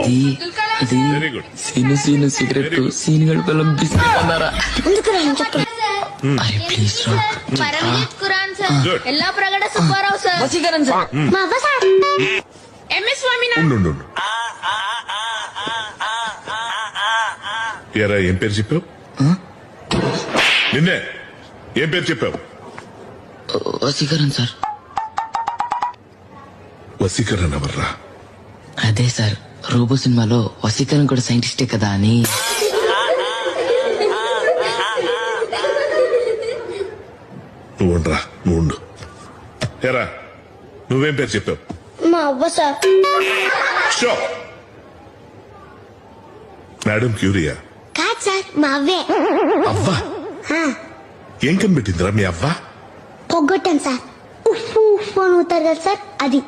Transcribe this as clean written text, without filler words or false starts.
అది అది very good. Scene scene cigarette scene గడిపలో బిస్కెట్ అన్నారా అరే ప్లీజ్ రా Paramjit Khurana sir, Good. Yellapragada Subbarao sir, Vasikaran sir మా అవ్వ సార్, ఎంఎస్ స్వామినాథన్. ఉండు, ఉండు, ఉండు. ఎరా ఏం పేరు చెప్పావు? నిన్నే ఏం పేరు చెప్పావు? వసీకరణ్ సార్. వసీకరణ ఎవర్రా? అదే సార్ రోబో సినిమాలో వసీకరణ్ కూడా సైంటిస్టే కదా అని. నువ్వు ఉండరా, నువ్వు ఉండు. ఎరా నువ్వేం పేరు చెప్పావు? మా అవ్వ సార్. Show madam క్యూరియా? కాదు సార్, మా అవ్వే. అవ్వా ఏం కనిపెట్టిందిరా మీ అవ్వ? పొగ్గొట్టాను సార్, ఉఫ్ ఉఫ్ అని ఊతారు కదా సార్, అది.